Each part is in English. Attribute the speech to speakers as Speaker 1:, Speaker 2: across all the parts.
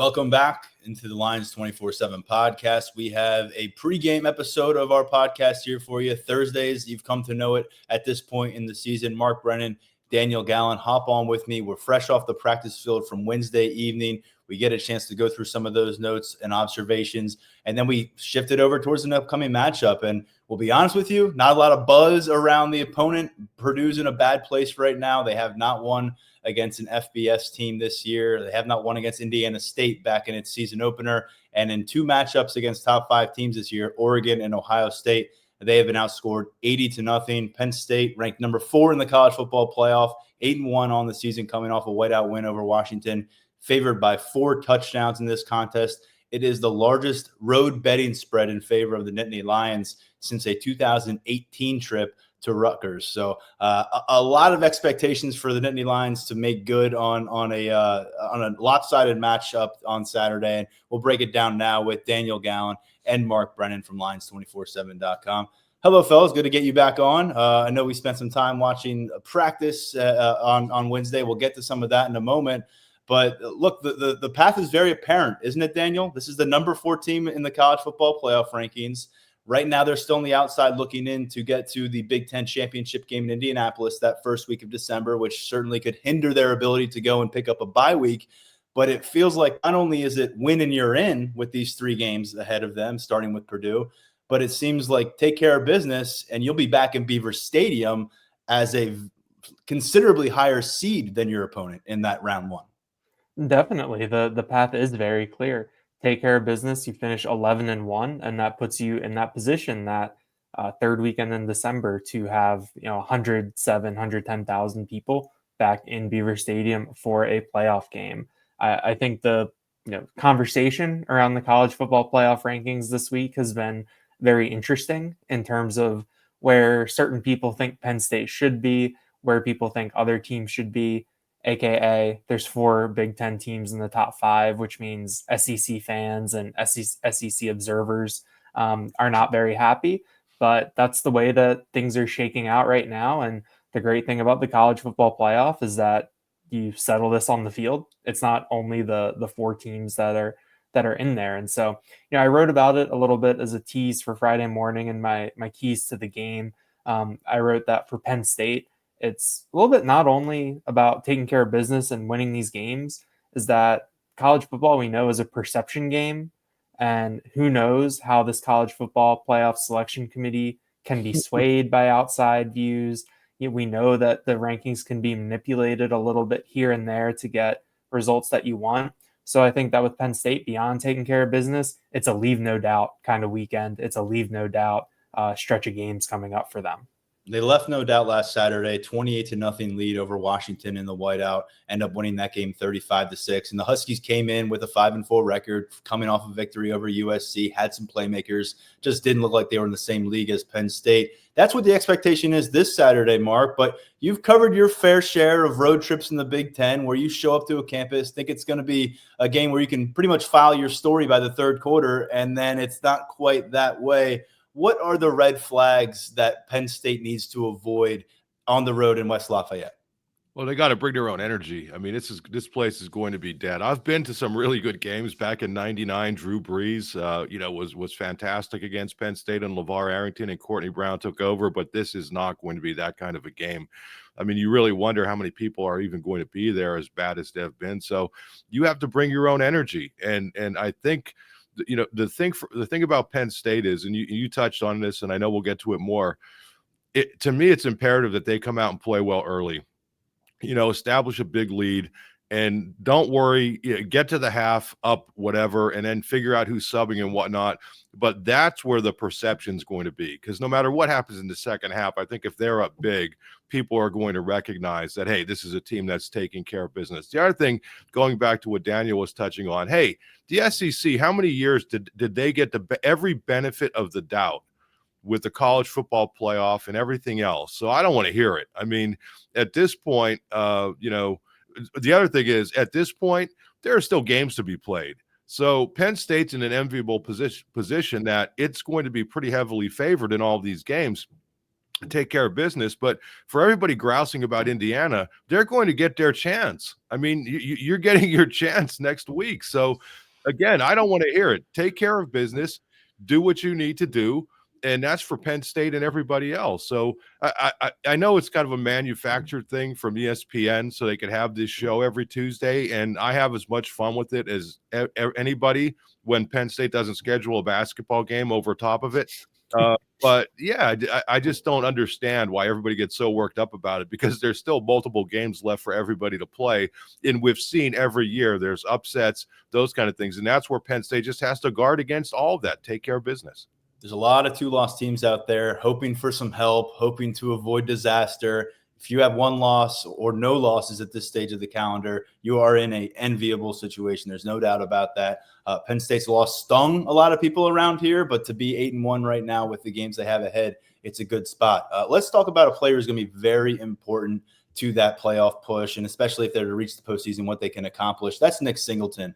Speaker 1: Welcome back into the Lions247 Podcast. We have a pregame episode of our podcast here for you. Thursdays, you've come to know it at this point in the season. Mark Brennan, Daniel Gallen, hop on with me. We're fresh off the practice field from Wednesday evening. We get a chance to go through some of those notes and observations, and then we shifted over towards an upcoming matchup. And we'll be honest with you, not a lot of buzz around the opponent. Purdue's in a bad place right now. They have not won against an FBS team this year. They have not won against Indiana State back in its season opener. And in two matchups against top five teams this year, Oregon and Ohio State, they have been outscored 80-0. Penn State ranked number 4 in the college football playoff, 8-1 on the season, coming off a whiteout win over Washington, favored by 4 touchdowns in this contest. It is the largest road betting spread in favor of the Nittany Lions since a 2018 trip to Rutgers. So a lot of expectations for the Nittany Lions to make good on a lopsided matchup on Saturday. And we'll break it down now with Daniel Gallen and Mark Brennan from Lions247.com. Hello, fellas. Good to get you back on. I know we spent some time watching practice on Wednesday. We'll get to some of that in a moment. But look, the path is very apparent, isn't it, Daniel? This is the number 4 team in the college football playoff rankings. Right now, they're still on the outside looking in to get to the Big Ten championship game in Indianapolis that first week of December, which certainly could hinder their ability to go and pick up a bye week. But it feels like not only is it win and you're in with these 3 games ahead of them, starting with Purdue, but it seems like take care of business and you'll be back in Beaver Stadium as a considerably higher seed than your opponent in that round 1.
Speaker 2: Definitely. The path is very clear. Take care of business. You finish 11-1, and that puts you in that position that third weekend in December to have 107, 110,000 people back in Beaver Stadium for a playoff game. I think the conversation around the college football playoff rankings this week has been very interesting in terms of where certain people think Penn State should be, where people think other teams should be. AKA, there's 4 Big Ten teams in the top 5, which means SEC fans and SEC observers are not very happy. But that's the way that things are shaking out right now. And the great thing about the college football playoff is that you settle this on the field. It's not only the 4 teams that are in there. And so, I wrote about it a little bit as a tease for Friday morning in my keys to the game. I wrote that for Penn State, it's a little bit not only about taking care of business and winning these games, is that college football we know is a perception game. And who knows how this college football playoff selection committee can be swayed by outside views. We know that the rankings can be manipulated a little bit here and there to get results that you want. So I think that with Penn State, beyond taking care of business, it's a leave no doubt kind of weekend. It's a leave no doubt stretch of games coming up for them.
Speaker 1: They left no doubt last Saturday, 28-0 lead over Washington in the whiteout, end up winning that game 35-6. And the Huskies came in with a 5-4 record, coming off a victory over USC, had some playmakers, just didn't look like they were in the same league as Penn State. That's what the expectation is this Saturday, Mark. But you've covered your fair share of road trips in the Big Ten where you show up to a campus, think it's going to be a game where you can pretty much file your story by the third quarter, and then it's not quite that way. What are the red flags that Penn State needs to avoid on the road in West Lafayette?
Speaker 3: Well, they got to bring their own energy. I mean, this place is going to be dead. I've been to some really good games back in '99. Drew Brees, was fantastic against Penn State, and LeVar Arrington and Courtney Brown took over. But this is not going to be that kind of a game. I mean, you really wonder how many people are even going to be there, as bad as they've been. So you have to bring your own energy, and I think. The thing about Penn State is, and you touched on this, and I know we'll get to it more. To me, it's imperative that they come out and play well early. Establish a big lead, and don't worry. Get to the half up, whatever, and then figure out who's subbing and whatnot. But that's where the perception's going to be, because no matter what happens in the second half, I think if they're up big, people are going to recognize that, hey, this is a team that's taking care of business. The other thing, going back to what Daniel was touching on, hey, the SEC, how many years did they get every benefit of the doubt with the college football playoff and everything else? So I don't want to hear it. I mean, at this point, the other thing is, at this point, there are still games to be played. So Penn State's in an enviable position that it's going to be pretty heavily favored in all of these games. take care of business. But for everybody grousing about Indiana, they're going to get their chance. I mean, you're getting your chance next week. So again, I don't want to hear it. Take care of business, do what you need to do. And that's for Penn State and everybody else. So I know it's kind of a manufactured thing from ESPN so they could have this show every Tuesday. And I have as much fun with it as anybody when Penn State doesn't schedule a basketball game over top of it. But yeah, I just don't understand why everybody gets so worked up about it, because there's still multiple games left for everybody to play. And we've seen every year there's upsets, those kind of things. And that's where Penn State just has to guard against all of that, take care of business.
Speaker 1: There's a lot of 2-loss teams out there hoping for some help, hoping to avoid disaster. If you have one loss or no losses at this stage of the calendar, you are in an enviable situation. There's no doubt about that. Penn State's loss stung a lot of people around here, but to be 8-1 right now with the games they have ahead, it's a good spot. Let's talk about a player who's going to be very important to that playoff push, and especially if they're to reach the postseason, what they can accomplish. That's Nick Singleton.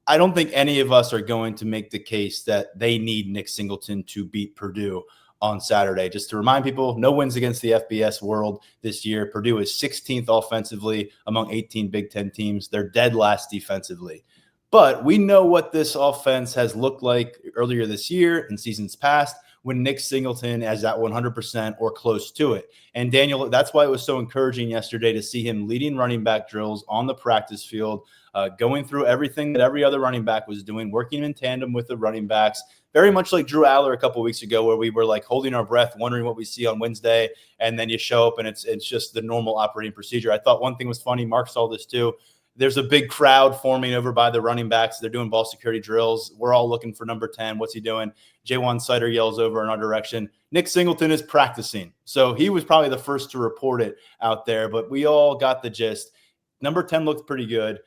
Speaker 1: I don't think any of us are going to make the case that they need Nick Singleton to beat Purdue on Saturday. Just to remind people, no wins against the FBS world this year. Purdue is 16th offensively among 18 Big Ten teams. They're dead last defensively. But we know what this offense has looked like earlier this year and seasons past when Nick Singleton is at 100% or close to it. And Daniel, that's why it was so encouraging yesterday to see him leading running back drills on the practice field, going through everything that every other running back was doing, working in tandem with the running backs, very much like Drew Aller a couple of weeks ago, where we were like holding our breath, wondering what we see on Wednesday, and then you show up and it's just the normal operating procedure. I thought one thing was funny. Mark saw this too. There's a big crowd forming over by the running backs. They're doing ball security drills. We're all looking for number 10. What's he doing? Jaywan Sider yells over in our direction. Nick Singleton is practicing. So he was probably the first to report it out there, but we all got the gist. Number 10 looked pretty good.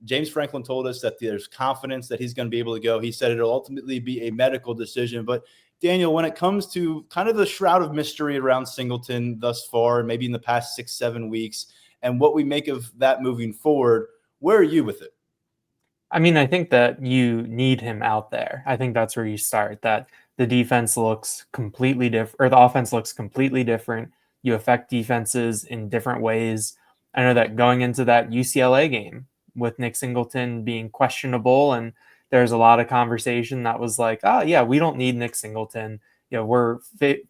Speaker 1: James Franklin told us that there's confidence that he's going to be able to go. He said it'll ultimately be a medical decision. But Daniel, when it comes to kind of the shroud of mystery around Singleton thus far, maybe in the past 6-7 weeks, and what we make of that moving forward, where are you with it?
Speaker 2: I mean, I think that you need him out there. I think that's where you start, that the defense looks completely different, or the offense looks completely different. You affect defenses in different ways. I know that going into that UCLA game with Nick Singleton being questionable, and there's a lot of conversation that was like, oh yeah, we don't need Nick Singleton. You know, we're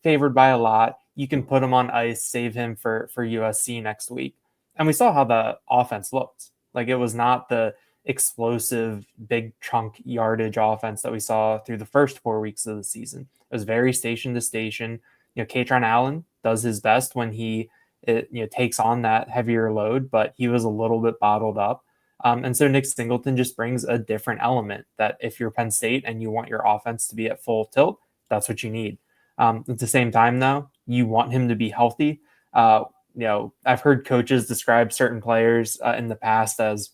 Speaker 2: favored by a lot. You can put him on ice, save him for USC next week. And we saw how the offense looked. Like, it was not the explosive, big chunk yardage offense that we saw through the first 4 weeks of the season. It was very station to station. You know, Katron Allen does his best when he takes on that heavier load, but he was a little bit bottled up. And so Nick Singleton just brings a different element that if you're Penn State and you want your offense to be at full tilt, that's what you need. At the same time, though, you want him to be healthy. I've heard coaches describe certain players in the past as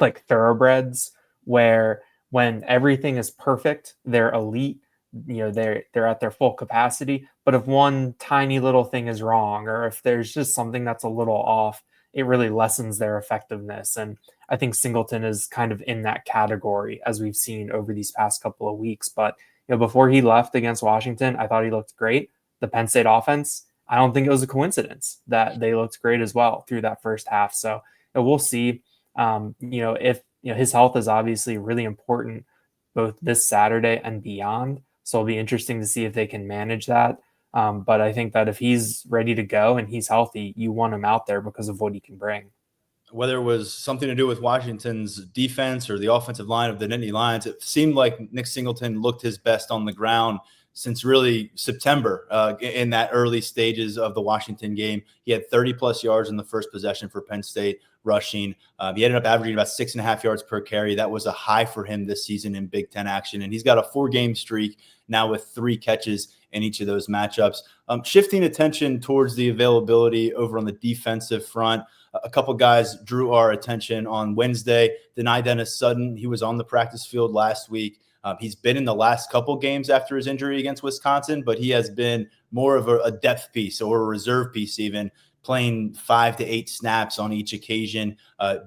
Speaker 2: like thoroughbreds, where when everything is perfect, they're elite, they're at their full capacity. But if one tiny little thing is wrong, or if there's just something that's a little off, it really lessens their effectiveness. And I think Singleton is kind of in that category, as we've seen over these past couple of weeks. But before he left against Washington, I thought he looked great. The Penn State offense, I don't think it was a coincidence that they looked great as well through that first half. So we'll see. If his health is obviously really important both this Saturday and beyond. So it'll be interesting to see if they can manage that. But I think that if he's ready to go and he's healthy, you want him out there because of what he can bring.
Speaker 1: Whether it was something to do with Washington's defense or the offensive line of the Nittany Lions, it seemed like Nick Singleton looked his best on the ground since really September in that early stages of the Washington game. He had 30-plus yards in the first possession for Penn State rushing. He ended up averaging about 6.5 yards per carry. That was a high for him this season in Big Ten action. And he's got a 4-game streak now with 3 catches in each of those matchups. Shifting attention towards the availability over on the defensive front, a couple guys drew our attention on Wednesday. Denai Dennis Sutton, he was on the practice field last week. He's been in the last couple games after his injury against Wisconsin, but he has been more of a depth piece or a reserve piece, even playing 5 to 8 snaps on each occasion,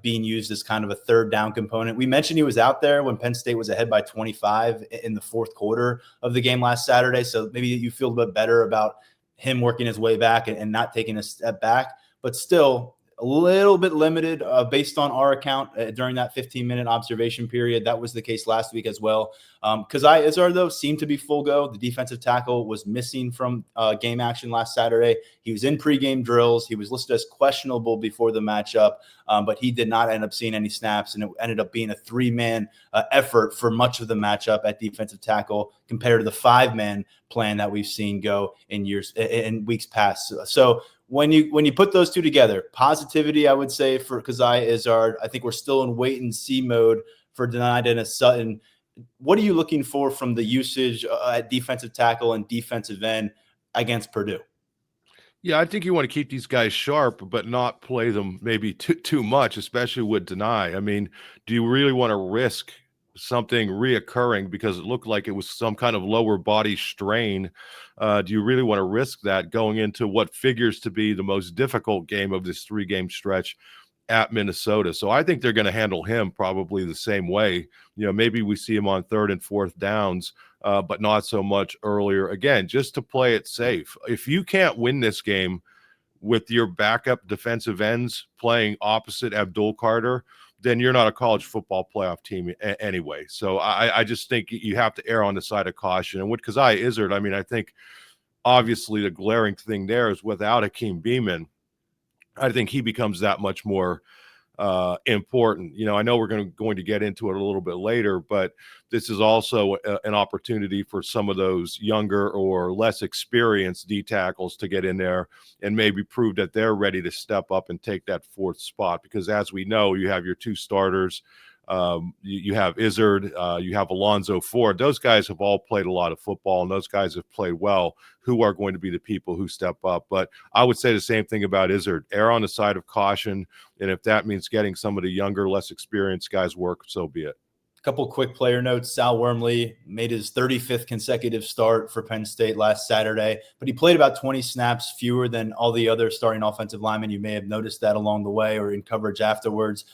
Speaker 1: being used as kind of a third down component. We mentioned he was out there when Penn State was ahead by 25 in the fourth quarter of the game last Saturday. So maybe you feel a bit better about him working his way back and not taking a step back, but still a little bit limited based on our account during that 15-minute observation period. That was the case last week as well. Kazai Izzard, though, seemed to be full go. The defensive tackle was missing from game action last Saturday. He was in pregame drills. He was listed as questionable before the matchup, but he did not end up seeing any snaps, and it ended up being a 3-man effort for much of the matchup at defensive tackle compared to the 5-man plan that we've seen go in weeks past. So when you put those two together, positivity, I would say, for Kazai Izzard. I think we're still in wait and see mode for Denai Dennis Sutton. What are you looking for from the usage at defensive tackle and defensive end against Purdue?
Speaker 3: Yeah, I think you want to keep these guys sharp, but not play them maybe too much, especially with Denai. I mean, do you really want to risk something reoccurring because it looked like it was some kind of lower body strain? Do you really want to risk that going into what figures to be the most difficult game of this 3-game stretch at Minnesota? So I think they're going to handle him probably the same way. Maybe we see him on 3rd and 4th downs, but not so much earlier. Again, just to play it safe. If you can't win this game with your backup defensive ends playing opposite Abdul Carter, then you're not a college football playoff team anyway. So I just think you have to err on the side of caution. And with Kazai Izzard, I mean, I think obviously the glaring thing there is without Akeem Beamon, I think he becomes that much more important. I know we're going to get into it a little bit later, but this is also an opportunity for some of those younger or less experienced D tackles to get in there and maybe prove that they're ready to step up and take that 4th spot. Because as we know, you have your 2 starters. You have Izzard, you have Alonzo Ford. Those guys have all played a lot of football, and those guys have played well, who are going to be the people who step up. But I would say the same thing about Izzard. Err on the side of caution, and if that means getting some of the younger, less experienced guys work, so be it.
Speaker 1: Couple quick player notes. Sal Wormley made his 35th consecutive start for Penn State last Saturday, but he played about 20 snaps fewer than all the other starting offensive linemen. You may have noticed that along the way or in coverage afterwards.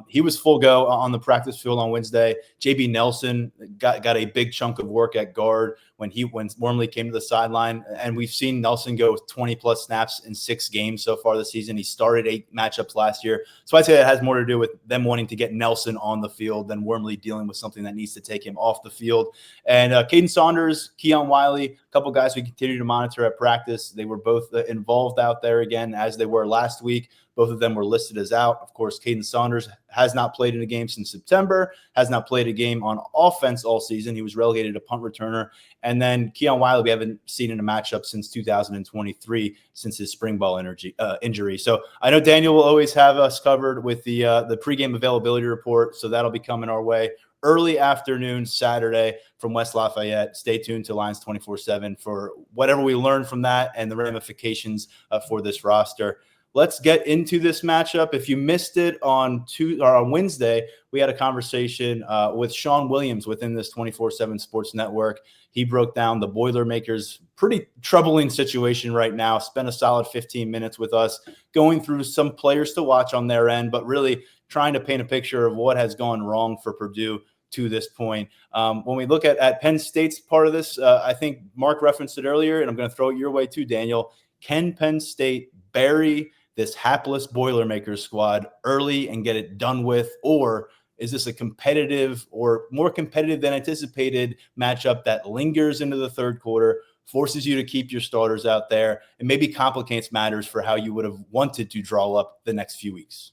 Speaker 1: He was full go on the practice field on Wednesday. JB Nelson got a big chunk of work at guard when Wormley came to the sideline, and we've seen Nelson go with 20-plus snaps in 6 games so far this season. He started 8 matchups last year. So I'd say that has more to do with them wanting to get Nelson on the field than Wormley dealing with something that needs to take him off the field. And Caden Saunders, Keon Wiley, a couple guys we continue to monitor at practice. They were both involved out there again, as they were last week. Both of them were listed as out. Of course, Caden Saunders has not played in a game since September, has not played a game on offense all season. He was relegated to punt returner. And then Keon Wiley, we haven't seen in a matchup since 2023, since his spring ball injury. So I know Daniel will always have us covered with the pregame availability report. So that'll be coming our way early afternoon Saturday from West Lafayette. Stay tuned to Lions247 for whatever we learn from that and the ramifications for this roster. Let's get into this matchup. If you missed it on Wednesday, we had a conversation with Sean Williams within this 247 Sports Network. He broke down the Boilermakers' pretty troubling situation right now, spent a solid 15 minutes with us going through some players to watch on their end, but really trying to paint a picture of what has gone wrong for Purdue to this point. When we look at Penn State's part of this, I think Mark referenced it earlier, and I'm going to throw it your way too, Daniel. Can Penn State bury this hapless Boilermakers squad early and get it done with? Or is this a competitive or more competitive than anticipated matchup that lingers into the 3rd quarter, forces you to keep your starters out there, and maybe complicates matters for how you would have wanted to draw up the next few weeks?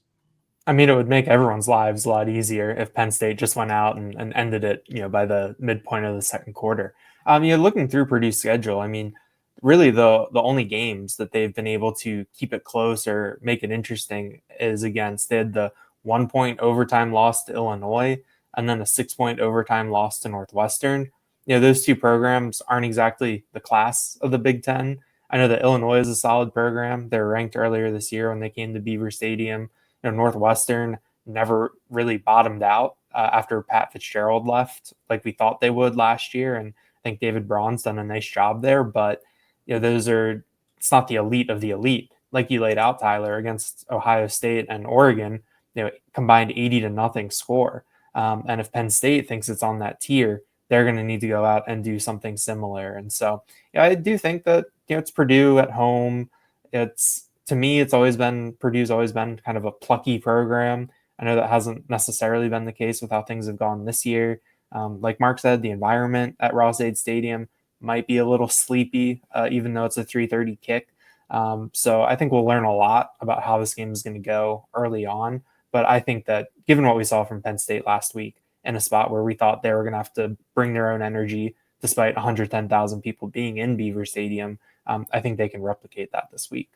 Speaker 2: I mean, it would make everyone's lives a lot easier if Penn State just went out and ended it, by the midpoint of the 2nd quarter. Looking through Purdue's schedule, I mean, really the only games that they've been able to keep it close or make it interesting is against, they had the 1-point overtime loss to Illinois and then a 6-point overtime loss to Northwestern. Those 2 programs aren't exactly the class of the Big Ten. I know that Illinois is a solid program. They were ranked earlier this year when they came to Beaver Stadium. Northwestern never really bottomed out after Pat Fitzgerald left like we thought they would last year. And I think David Braun's done a nice job there, but it's not the elite of the elite. Like you laid out, Tyler, against Ohio State and Oregon, combined 80-0 score. And if Penn State thinks it's on that tier, they're going to need to go out and do something similar. And so, yeah, I do think that, it's Purdue at home. To me, Purdue's always been kind of a plucky program. I know that hasn't necessarily been the case with how things have gone this year. Like Mark said, the environment at Ross-Ade Stadium might be a little sleepy, even though it's a 3:30 kick. So I think we'll learn a lot about how this game is going to go early on. But I think that given what we saw from Penn State last week, in a spot where we thought they were going to have to bring their own energy, despite 110,000 people being in Beaver Stadium, I think they can replicate that this week.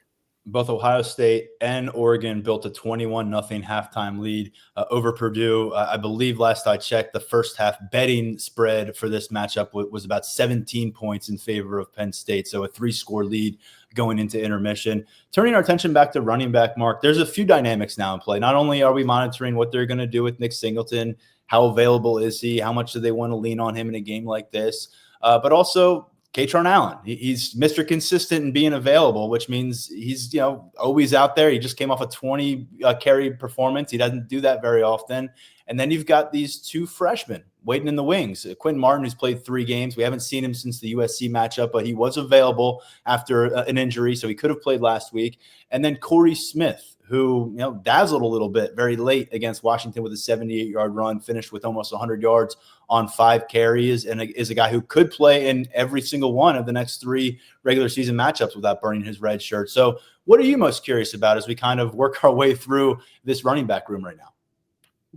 Speaker 1: Both Ohio State and Oregon built a 21-0 halftime lead over Purdue. I believe last I checked, the first half betting spread for this matchup was about 17 points in favor of Penn State. So a 3-score lead going into intermission. Turning our attention back to running back, Mark, there's a few dynamics now in play. Not only are we monitoring what they're going to do with Nick Singleton, how available is he, how much do they want to lean on him in a game like this, but also Kaytron Allen. He's Mr. Consistent in being available, which means he's always out there. He just came off a 20 carry performance. He doesn't do that very often. And then you've got these two freshmen waiting in the wings. Quinn Martin, who's played 3 games. We haven't seen him since the USC matchup, but he was available after an injury, so he could have played last week. And then Corey Smith, who dazzled a little bit very late against Washington with a 78-yard run, finished with almost 100 yards on 5 carries, and is a guy who could play in every single one of the next 3 regular season matchups without burning his red shirt. So what are you most curious about as we kind of work our way through this running back room right now?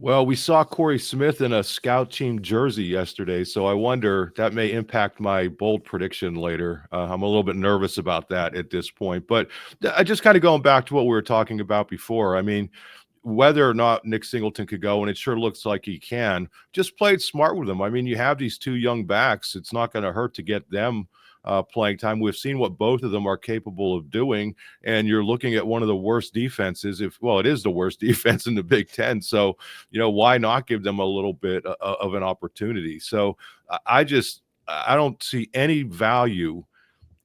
Speaker 3: Well, we saw Corey Smith in a scout team jersey yesterday, so I wonder that may impact my bold prediction later. I'm a little bit nervous about that at this point, but I just kind of going back to what we were talking about before. I mean, whether or not Nick Singleton could go, and it sure looks like he can, just played smart with him. I mean, you have these 2 young backs. It's not going to hurt to get them playing time. We've seen what both of them are capable of doing, and you're looking at one of the worst defenses. It is the worst defense in the Big Ten. So, why not give them a little bit of an opportunity? So I don't see any value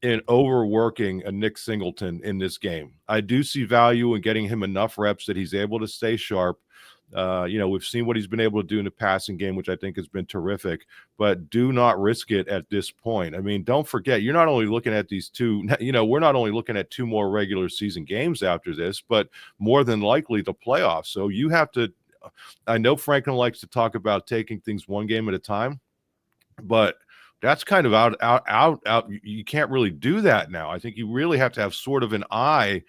Speaker 3: in overworking a Nick Singleton in this game. I do see value in getting him enough reps that he's able to stay sharp. We've seen what he's been able to do in the passing game, which I think has been terrific, but do not risk it at this point. I mean, don't forget, you're not only looking at these 2, we're not only looking at 2 more regular season games after this, but more than likely the playoffs. So you have to, I know Franklin likes to talk about taking things 1 game at a time, but that's kind of out. You can't really do that now. I think you really have to have sort of an eye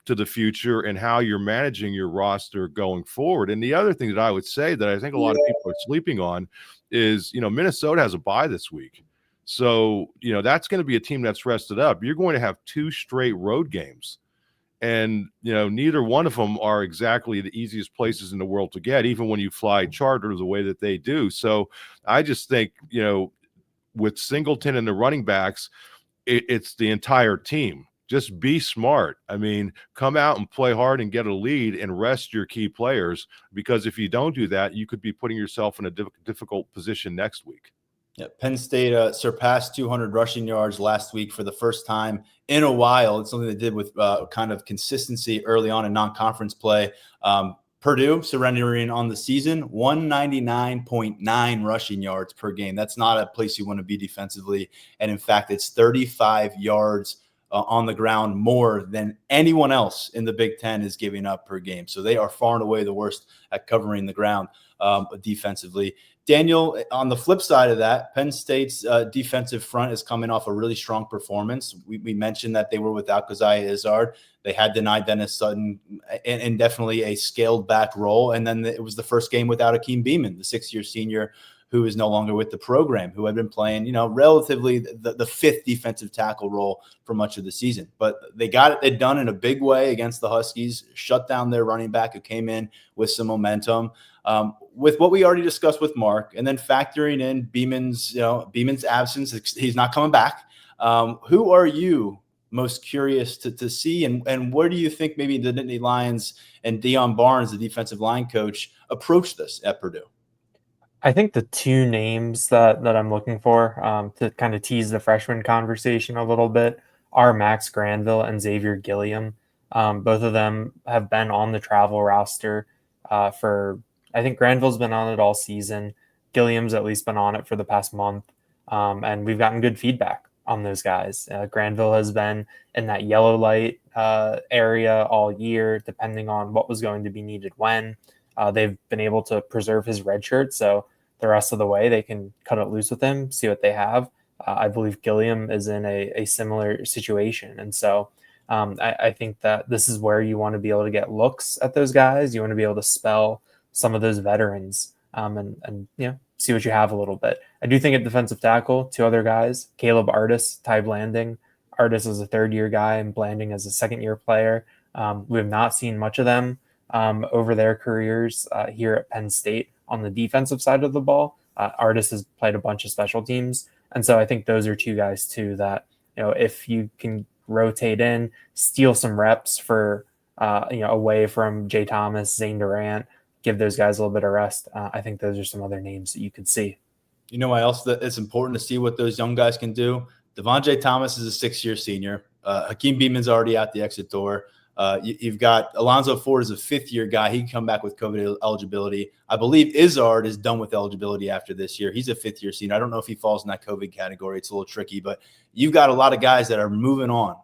Speaker 3: to the future and how you're managing your roster going forward. And the other thing that I would say that I think a lot of people are sleeping on is, Minnesota has a bye this week. So, that's going to be a team that's rested up. You're going to have 2 straight road games. And, neither one of them are exactly the easiest places in the world to get, even when you fly charter the way that they do. So I just think, with Singleton and the running backs, it's the entire team. Just be smart. I mean, come out and play hard and get a lead and rest your key players, because if you don't do that, you could be putting yourself in a difficult position next week.
Speaker 1: Yeah, Penn State surpassed 200 rushing yards last week for the first time in a while. It's something they did with kind of consistency early on in non-conference play. Purdue surrendering on the season 199.9 rushing yards per game. That's not a place you want to be defensively. And in fact, it's 35 yards on the ground more than anyone else in the Big Ten is giving up per game. So they are far and away the worst at covering the ground defensively. Daniel, on the flip side of that, Penn State's defensive front is coming off a really strong performance. We mentioned that they were without Keziah Izzard. They had denied Dennis Sutton and definitely a scaled back role. And then it was the first game without Akeem Beamon, the 6-year senior who is no longer with the program, who had been playing, relatively the 5th defensive tackle role for much of the season. But they got it done in a big way against the Huskies, shut down their running back who came in with some momentum. With what we already discussed with Mark, and then factoring in Beeman's absence, he's not coming back. Who are you most curious to see, and where do you think maybe the Nittany Lions and Deion Barnes, the defensive line coach, approach this at Purdue?
Speaker 2: I think the 2 names that I'm looking for to kind of tease the freshman conversation a little bit are Max Granville and Xavier Gilliam. Both of them have been on the travel roster for, I think Granville's been on it all season. Gilliam's at least been on it for the past month, and we've gotten good feedback on those guys. Granville has been in that yellow light area all year, depending on what was going to be needed when. They've been able to preserve his red shirt, so the rest of the way they can cut it loose with him, see what they have. I believe Gilliam is in a similar situation, and so I think that this is where you want to be able to get looks at those guys. You want to be able to spell some of those veterans and see what you have a little bit. I do think at defensive tackle, 2 other guys, Caleb Artis, Ty Blanding. Artis is a third-year guy and Blanding is a second-year player. We have not seen much of them over their careers here at Penn State on the defensive side of the ball. Artis has played a bunch of special teams. And so I think those are 2 guys too that, if you can rotate in, steal some reps for, away from Jay Thomas, Zane Durant, give those guys a little bit of rest. I think those are some other names that you could see.
Speaker 1: You know why else that it's important to see what those young guys can do? Devontae Thomas is a 6-year senior. Hakeem Beeman's already out the exit door. You've got Alonzo Ford is a 5th-year guy. He can come back with COVID eligibility. I believe Izzard is done with eligibility after this year. He's a 5th-year senior. I don't know if he falls in that COVID category. It's a little tricky, but you've got a lot of guys that are moving on.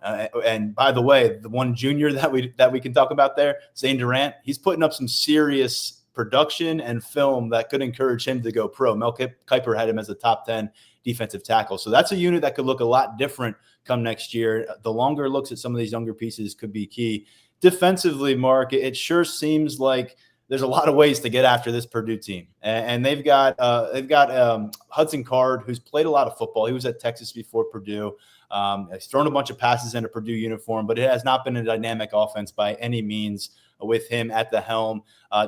Speaker 1: And by the way, the one junior that we can talk about there, Zane Durant, he's putting up some serious production and film that could encourage him to go pro. Mel Kiper had him as a top 10 defensive tackle. So that's a unit that could look a lot different come next year. The longer looks at some of these younger pieces could be key. Defensively, Mark, it sure seems like there's a lot of ways to get after this Purdue team. And they've got Hudson Card, who's played a lot of football. He was at Texas before Purdue. He's thrown a bunch of passes in a Purdue uniform, but it has not been a dynamic offense by any means with him at the helm.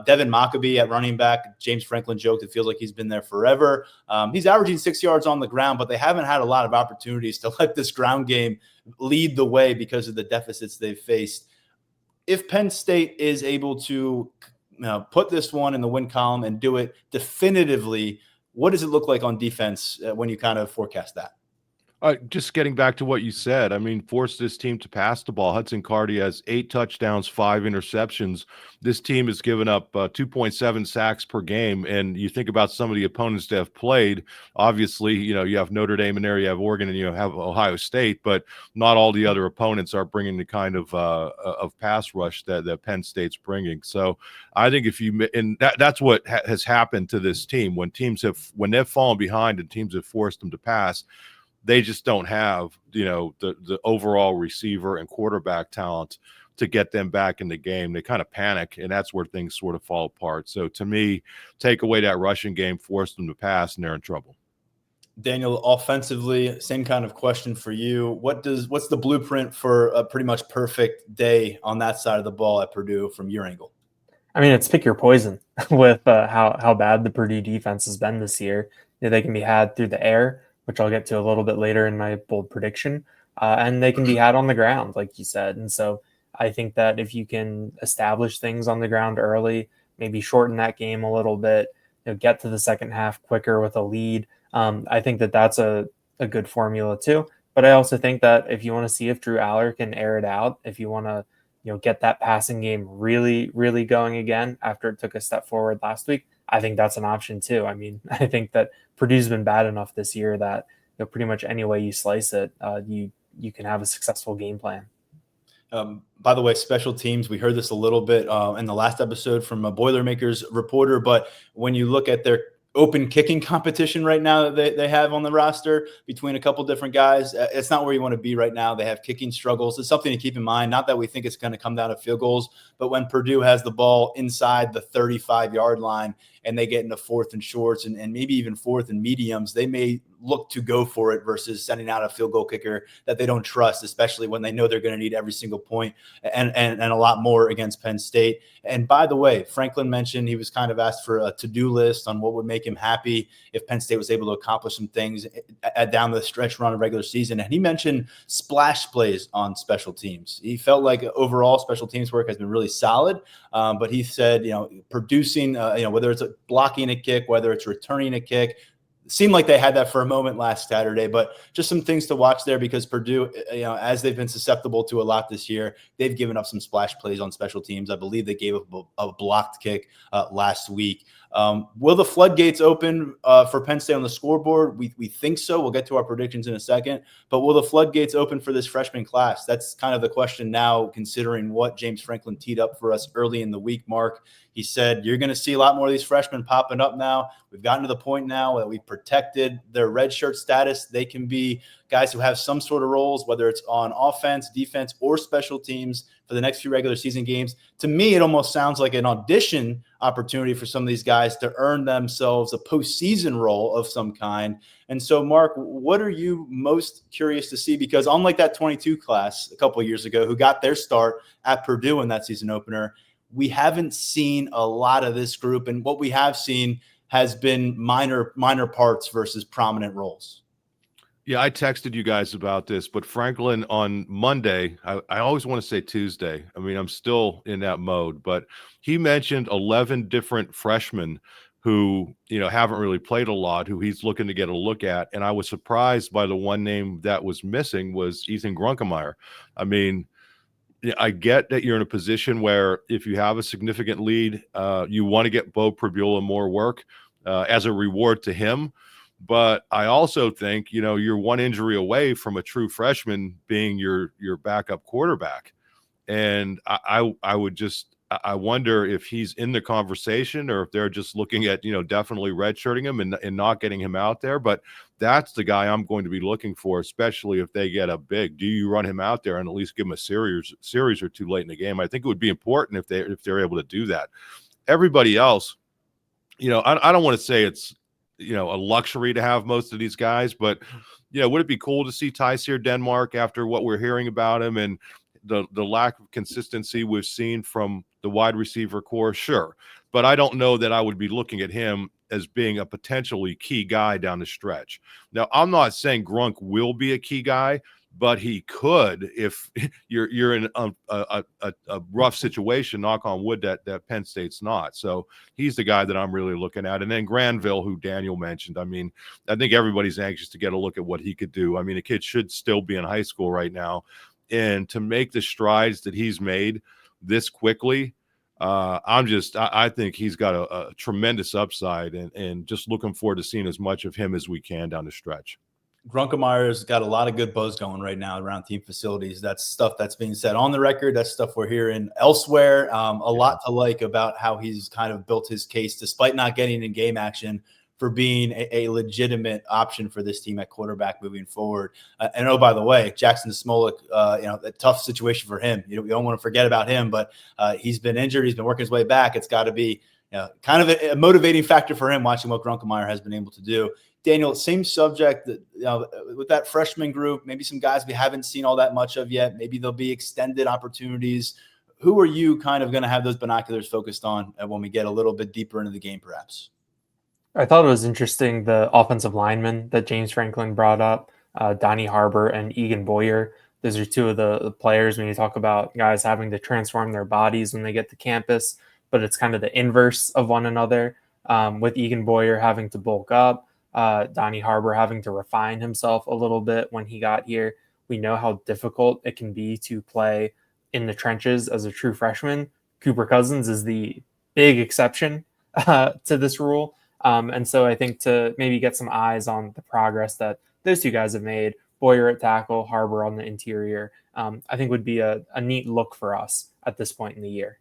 Speaker 1: Devin Maccabee at running back. James Franklin joked it feels like he's been there forever. He's averaging 6 yards on the ground, but they haven't had a lot of opportunities to let this ground game lead the way because of the deficits they've faced. If Penn State is able to put this one in the win column and do it definitively, what does it look like on defense when you kind of forecast that?
Speaker 3: Just getting back to what you said, I mean, force this team to pass the ball. Hudson Cardi has 8 touchdowns, 5 interceptions. This team has given up 2.7 sacks per game. And you think about some of the opponents that have played, obviously, you have Notre Dame in there, you have Oregon, and you have Ohio State, but not all the other opponents are bringing the kind of pass rush that Penn State's bringing. So I think that's what has happened to this team. When they've fallen behind and teams have forced them to pass, they just don't have, the overall receiver and quarterback talent to get them back in the game. They kind of panic, and that's where things sort of fall apart. So to me, take away that rushing game, force them to pass, and they're in trouble.
Speaker 1: Daniel, offensively, same kind of question for you. What's the blueprint for a pretty much perfect day on that side of the ball at Purdue from your angle?
Speaker 2: I mean, it's pick your poison with how bad the Purdue defense has been this year. They can be had through the air, which I'll get to a little bit later in my bold prediction. And they can be had on the ground, like you said. And so I think that if you can establish things on the ground early, maybe shorten that game a little bit, get to the second half quicker with a lead, I think that that's a good formula too. But I also think that if you want to see if Drew Aller can air it out, if you want to get that passing game really, really going again after it took a step forward last week, I think that's an option too. I mean, I think that Purdue's been bad enough this year that pretty much any way you slice it, you can have a successful game plan.
Speaker 1: By the way, special teams, we heard this a little bit in the last episode from a Boilermakers reporter, but when you look at their open kicking competition right now that they have on the roster between a couple different guys, it's not where you want to be right now. They have kicking struggles. It's something to keep in mind. Not that we think it's going to come down to field goals, but when Purdue has the ball inside the 35-yard line and they get into 4th and shorts and maybe even 4th and mediums, they may look to go for it versus sending out a field goal kicker that they don't trust, especially when they know they're going to need every single point and a lot more against Penn State. And by the way, Franklin mentioned he was kind of asked for a to-do list on what would make him happy if Penn State was able to accomplish some things down the stretch run of regular season. And he mentioned splash plays on special teams. He felt like overall special teams work has been really solid, but he said, producing, whether it's blocking a kick, whether it's returning a kick, seemed like they had that for a moment last Saturday, but just some things to watch there because Purdue, as they've been susceptible to a lot this year, they've given up some splash plays on special teams. I believe they gave up a blocked kick last week. Will the floodgates open for Penn State on the scoreboard? We think so. We'll get to our predictions in a second. But will the floodgates open for this freshman class? That's kind of the question now, considering what James Franklin teed up for us early in the week, Mark. He said, you're going to see a lot more of these freshmen popping up now. We've gotten to the point now that we've protected their redshirt status. They can be guys who have some sort of roles, whether it's on offense, defense, or special teams for the next few regular season games. To me, it almost sounds like an audition opportunity for some of these guys to earn themselves a postseason role of some kind. And so, Mark, what are you most curious to see? Because unlike that 22 class a couple of years ago who got their start at Purdue in that season opener, we haven't seen a lot of this group. And what we have seen has been minor parts versus prominent roles.
Speaker 3: Yeah, I texted you guys about this, but Franklin on Monday, I always want to say Tuesday. I mean, I'm still in that mode, but he mentioned 11 different freshmen who, haven't really played a lot, who he's looking to get a look at. And I was surprised by the one name that was missing was Ethan Grunkemeyer. I mean, I get that you're in a position where if you have a significant lead, you want to get Bo Pribula more work as a reward to him. But I also think, you're one injury away from a true freshman being your backup quarterback. And I wonder if he's in the conversation or if they're just looking at, definitely redshirting him and not getting him out there. But that's the guy I'm going to be looking for, especially if they get a big. Do you run him out there and at least give him a series or two late in the game? I think it would be important if they're able to do that. Everybody else, I don't want to say it's, a luxury to have most of these guys, but would it be cool to see Tyseer Denmark after what we're hearing about him and the lack of consistency we've seen from the wide receiver core? Sure. But I don't know that I would be looking at him as being a potentially key guy down the stretch. Now, I'm not saying Grunk will be a key guy, but he could if you're in a rough situation, knock on wood, that Penn State's not. So he's the guy that I'm really looking at. And then Granville, who Daniel mentioned, I mean, I think everybody's anxious to get a look at what he could do. I mean, the kid should still be in high school right now. And to make the strides that he's made this quickly, I think he's got a tremendous upside and just looking forward to seeing as much of him as we can down the stretch.
Speaker 1: Grunkemeyer's got a lot of good buzz going right now around team facilities. That's stuff that's being said on the record. That's stuff we're hearing elsewhere. A lot to like about how he's kind of built his case, despite not getting in game action, for being a legitimate option for this team at quarterback moving forward. And oh, by the way, Jackson Smolik, a tough situation for him. We don't want to forget about him, but he's been injured. He's been working his way back. It's got to be kind of a motivating factor for him watching what Grunkemeyer has been able to do. Daniel, same subject with that freshman group, maybe some guys we haven't seen all that much of yet. Maybe there'll be extended opportunities. Who are you kind of going to have those binoculars focused on when we get a little bit deeper into the game, perhaps?
Speaker 2: I thought it was interesting, the offensive linemen that James Franklin brought up, Donnie Harbor and Egan Boyer. Those are two of the players when you talk about guys having to transform their bodies when they get to campus, but it's kind of the inverse of one another, with Egan Boyer having to bulk up, Donnie Harbor having to refine himself a little bit when he got here. We know how difficult it can be to play in the trenches as a true freshman. Cooper Cousins is the big exception to this rule. And so I think to maybe get some eyes on the progress that those two guys have made, Boyer at tackle, Harbor on the interior, I think would be a neat look for us at this point in the year.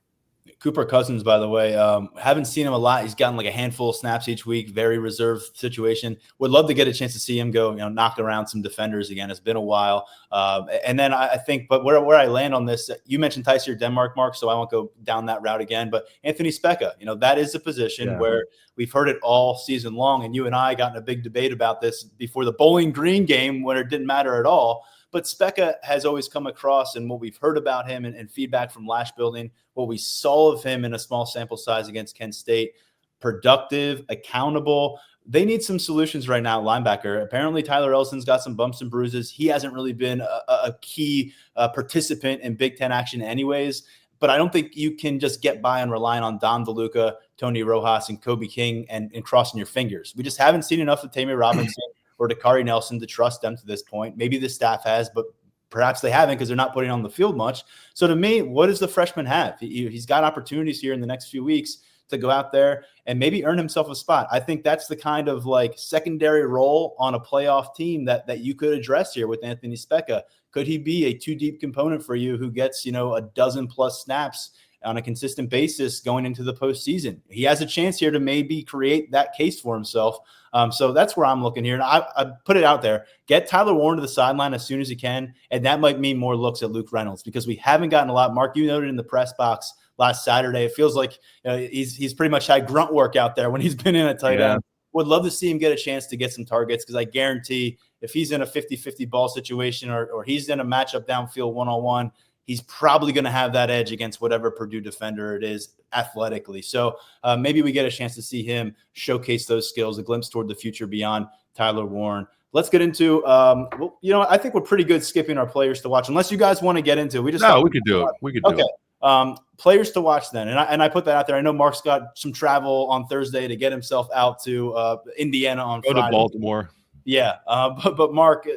Speaker 1: Cooper Cousins, by the way, haven't seen him a lot. He's gotten like a handful of snaps each week, very reserved situation. Would love to get a chance to see him go, knock around some defenders again. It's been a while. And then I think, but where I land on this, you mentioned Tyseer Denmark, Mark, so I won't go down that route again. But Anthony Specca, that is a position where we've heard it all season long. And you and I got in a big debate about this before the Bowling Green game when it didn't matter at all. But Specca has always come across, and what we've heard about him and feedback from Lash Building, what we saw of him in a small sample size against Kent State, productive, accountable. They need some solutions right now, linebacker. Apparently, Tyler Elson's got some bumps and bruises. He hasn't really been a key participant in Big Ten action anyways. but I don't think you can just get by on relying on Dom DeLuca, Tony Rojas, and Kobe King and crossing your fingers. We just haven't seen enough of Tammy Robinson or Dakari Nelson to trust them to this point. Maybe the staff has, but perhaps they haven't because they're not putting on the field much. So to me, what does the freshman have? He's got opportunities here in the next few weeks to go out there and maybe earn himself a spot. I think that's the kind of like secondary role on a playoff team that you could address here with Anthony Specca. Could he be a two deep component for you who gets, a dozen plus snaps on a consistent basis going into the postseason? He has a chance here to maybe create that case for himself. So that's where I'm looking here. And I put it out there, get Tyler Warren to the sideline as soon as you can. And that might mean more looks at Luke Reynolds because we haven't gotten a lot. Mark, you noted in the press box last Saturday, it feels like he's pretty much had grunt work out there when he's been in a tight end. Would love to see him get a chance to get some targets because I guarantee if he's in a 50-50 ball situation or he's in a matchup downfield one-on-one, he's probably going to have that edge against whatever Purdue defender it is athletically. So maybe we get a chance to see him showcase those skills, a glimpse toward the future beyond Tyler Warren. Let's get into, I think we're pretty good skipping our players to watch, unless you guys want to get into it. We
Speaker 3: could do it. We could do it.
Speaker 1: Players to watch then. And I put that out there. I know Mark's got some travel on Thursday to get himself out to Indiana on Friday.
Speaker 3: Go to Baltimore.
Speaker 1: Yeah. But Mark,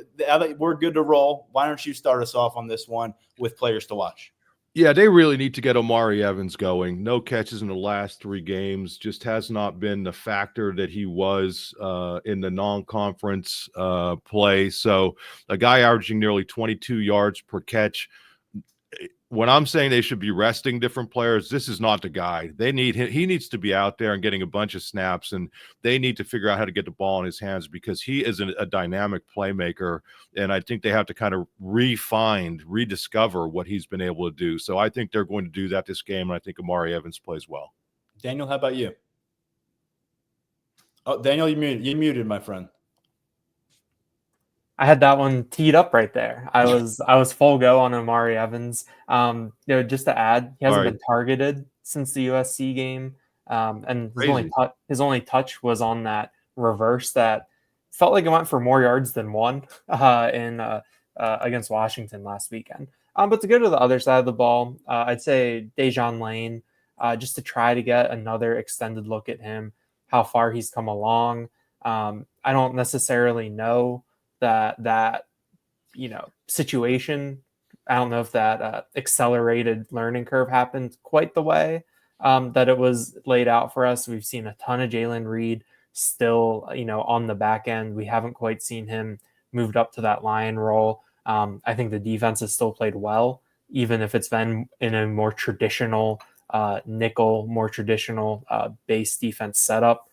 Speaker 1: we're good to roll. Why don't you start us off on this one with players to watch?
Speaker 3: Yeah, they really need to get Omari Evans going. No catches in the last 3 games. Just has not been the factor that he was in the non-conference play. So a guy averaging nearly 22 yards per catch. When I'm saying they should be resting different players, this is not the guy. They need him. He needs to be out there and getting a bunch of snaps, and they need to figure out how to get the ball in his hands because he is a dynamic playmaker, and I think they have to kind of rediscover what he's been able to do. So I think they're going to do that this game, and I think Omari Evans plays well.
Speaker 1: Daniel, how about you? Oh, Daniel, you muted, my friend.
Speaker 2: I had that one teed up right there. I was full go on Omari Evans. Just to add, he hasn't been targeted since the USC game, and his only touch was on that reverse that felt like it went for more yards than one against Washington last weekend. But to go to the other side of the ball, I'd say Dejon Lane, just to try to get another extended look at him, how far he's come along. I don't necessarily know that situation. I don't know if that accelerated learning curve happened quite the way that it was laid out for us. We've seen a ton of Jalen Reed still, on the back end. We haven't quite seen him moved up to that Lion role. I think the defense has still played well, even if it's been in a more traditional nickel, more traditional base defense setup.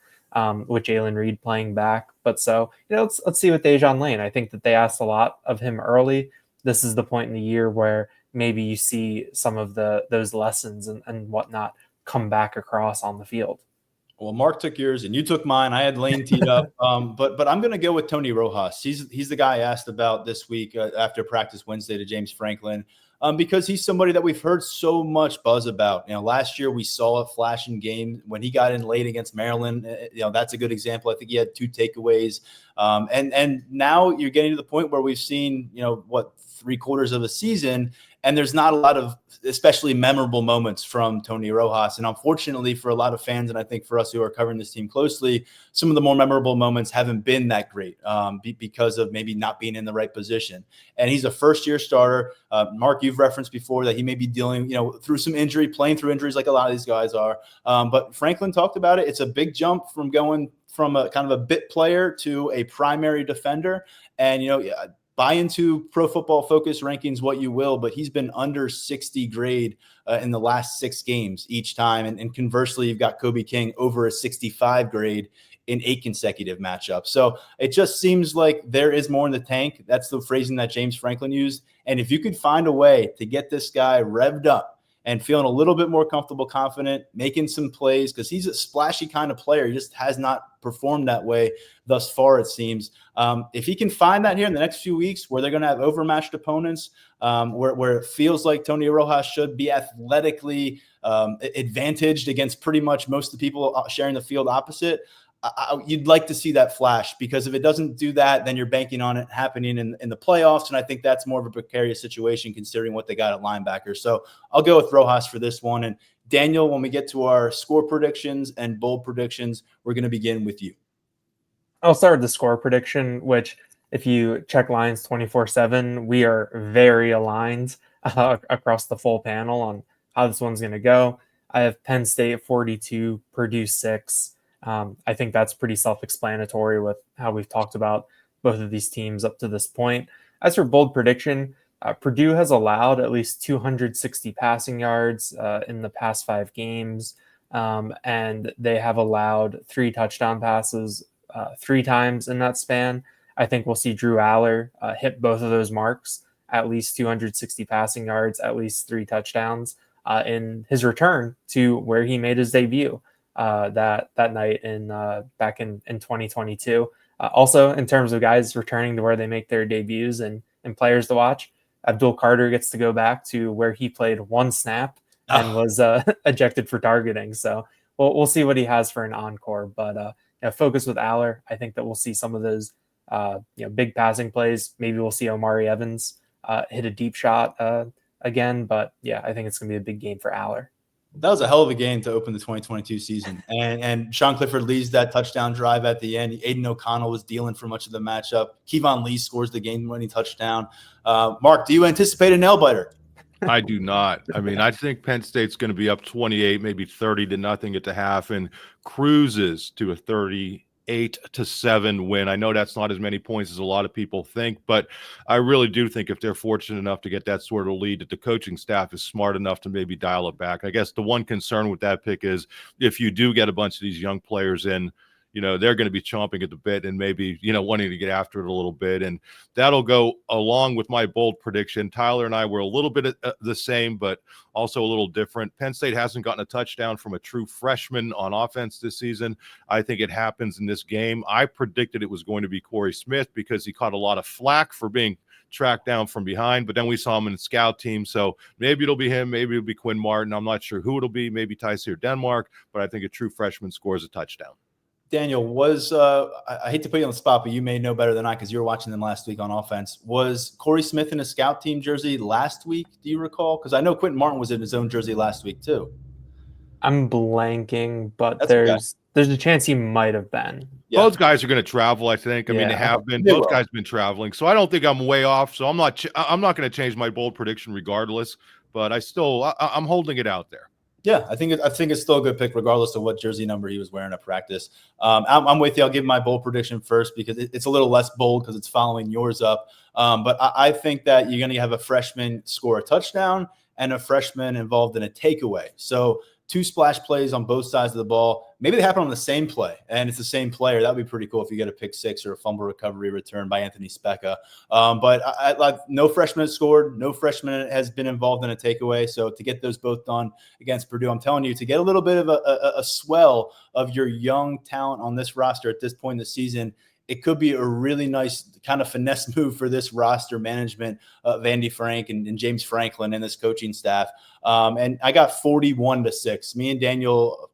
Speaker 2: With Jalen Reed playing back. But so, let's see with Dejon Lane. I think that they asked a lot of him early. This is the point in the year where maybe you see some of those lessons and whatnot come back across on the field.
Speaker 1: Well, Mark took yours and you took mine. I had Lane teed up, but I'm going to go with Tony Rojas. He's the guy I asked about this week after practice Wednesday to James Franklin. Because he's somebody that we've heard so much buzz about. Last year we saw a flash in game when he got in late against Maryland. That's a good example. I think he had 2 takeaways. And now you're getting to the point where we've seen, 3/4 of a season, and there's not a lot of especially memorable moments from Tony Rojas. And unfortunately for a lot of fans, and I think for us who are covering this team closely, some of the more memorable moments haven't been that great because of maybe not being in the right position. And he's a first-year starter. Mark, you've referenced before that he may be dealing, through some injury, playing through injuries like a lot of these guys are. But Franklin talked about it. It's a big jump from going from a kind of a bit player to a primary defender. And, buy into Pro Football Focus rankings what you will, but he's been under 60 grade in the last 6 games each time. And conversely, you've got Kobe King over a 65 grade in 8 consecutive matchups. So it just seems like there is more in the tank. That's the phrasing that James Franklin used. And if you could find a way to get this guy revved up and feeling a little bit more comfortable, confident, making some plays, because he's a splashy kind of player. He just has not performed that way thus far, it seems. If he can find that here in the next few weeks where they're going to have overmatched opponents, where it feels like Tony Rojas should be athletically advantaged against pretty much most of the people sharing the field opposite, you'd like to see that flash, because if it doesn't do that, then you're banking on it happening in the playoffs. And I think that's more of a precarious situation considering what they got at linebacker. So I'll go with Rojas for this one. And Daniel, when we get to our score predictions and bold predictions, we're going to begin with you.
Speaker 2: I'll start with the score prediction, which if you check Lions247, we are very aligned across the full panel on how this one's going to go. I have Penn State 42, Purdue 6. I think that's pretty self-explanatory with how we've talked about both of these teams up to this point. As for bold prediction, Purdue has allowed at least 260 passing yards in the past 5 games, and they have allowed 3 touchdown passes 3 times in that span. I think we'll see Drew Aller hit both of those marks, at least 260 passing yards, at least 3 touchdowns in his return to where he made his debut that night back in 2022. Also, in terms of guys returning to where they make their debuts and players to watch, Abdul Carter gets to go back to where he played 1 snap and was ejected for targeting. So we'll see what he has for an encore. But focus with Aller. I think that we'll see some of those big passing plays. Maybe we'll see Omari Evans hit a deep shot again. But yeah, I think it's going to be a big game for Aller.
Speaker 1: That was a hell of a game to open the 2022 season. And Sean Clifford leads that touchdown drive at the end. Aiden O'Connell was dealing for much of the matchup. Kevon Lee scores the game-winning touchdown. Mark, do you anticipate a nail-biter?
Speaker 3: I do not. I mean, I think Penn State's going to be up 28, maybe 30-0 at the half, and cruises to a 38-7 win. I know that's not as many points as a lot of people think, but I really do think if they're fortunate enough to get that sort of lead, that the coaching staff is smart enough to maybe dial it back. I guess the one concern with that pick is if you do get a bunch of these young players in, they're going to be chomping at the bit and maybe, wanting to get after it a little bit. And that'll go along with my bold prediction. Tyler and I were a little bit the same, but also a little different. Penn State hasn't gotten a touchdown from a true freshman on offense this season. I think it happens in this game. I predicted it was going to be Corey Smith because he caught a lot of flack for being tracked down from behind, but then we saw him in the scout team. So maybe it'll be him. Maybe it'll be Quinn Martin. I'm not sure who it'll be. Maybe Tyseer Denmark, but I think a true freshman scores a touchdown.
Speaker 1: Daniel, I hate to put you on the spot, but you may know better than I because you were watching them last week on offense. Was Corey Smith in a scout team jersey last week? Do you recall? Because I know Quentin Martin was in his own jersey last week too.
Speaker 2: I'm blanking, but there's a chance he might have been.
Speaker 3: Yeah. Both guys are going to travel, I think. I mean, they have been. Both guys have been traveling, so I don't think I'm way off. So I'm not going to change my bold prediction regardless. But I'm holding it out there.
Speaker 1: Yeah, I think it's still a good pick regardless of what jersey number he was wearing at practice. I'm with you. I'll give my bold prediction first because it's a little less bold because it's following yours up. But I think that you're going to have a freshman score a touchdown and a freshman involved in a takeaway. So 2 splash plays on both sides of the ball. Maybe they happen on the same play, and it's the same player. That would be pretty cool if you get a pick 6 or a fumble recovery return by Anthony Specca. But I no freshman has scored. No freshman has been involved in a takeaway. So to get those both done against Purdue, I'm telling you, to get a little bit of a swell of your young talent on this roster at this point in the season, it could be a really nice kind of finesse move for this roster management of Andy Frank and James Franklin and this coaching staff. And I got 41-6. Me and Daniel,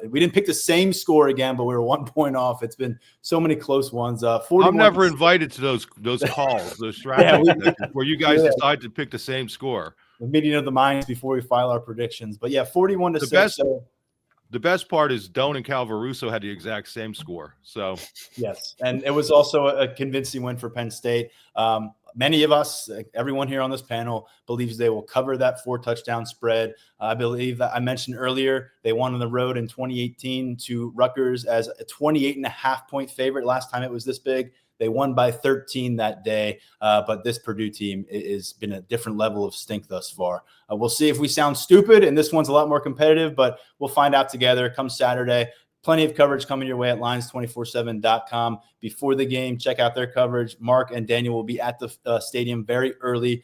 Speaker 1: we didn't pick the same score again, but we were 1 point off. It's been so many close ones.
Speaker 3: I'm never invited to those calls, those strategy where you guys decide to pick the same score.
Speaker 1: The meeting of the minds before we file our predictions. But yeah, 41-6.
Speaker 3: The best part is Doan and Calvaruso had the exact same score. So
Speaker 1: yes, and it was also a convincing win for Penn State. Many of us, everyone here on this panel, believes they will cover that 4-touchdown spread. I believe that I mentioned earlier they won on the road in 2018 to Rutgers as a 28.5-point favorite. Last time it was this big. They won by 13 that day, but this Purdue team has been a different level of stink thus far. We'll see if we sound stupid, and this one's a lot more competitive, but we'll find out together come Saturday. Plenty of coverage coming your way at Lions247.com. Before the game, check out their coverage. Mark and Daniel will be at the stadium very early,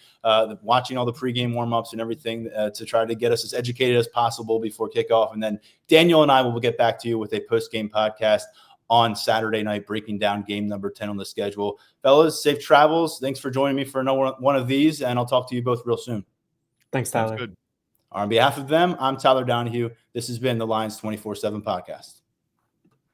Speaker 1: watching all the pregame warm-ups and everything to try to get us as educated as possible before kickoff. And then Daniel and I will get back to you with a post-game podcast on Saturday night, breaking down game number 10 on the schedule. Fellas, safe travels. Thanks for joining me for another one of these, and I'll talk to you both real soon.
Speaker 2: Thanks, Tyler.
Speaker 3: Good.
Speaker 1: On behalf of them, I'm Tyler Donahue. This has been the Lions247 Podcast.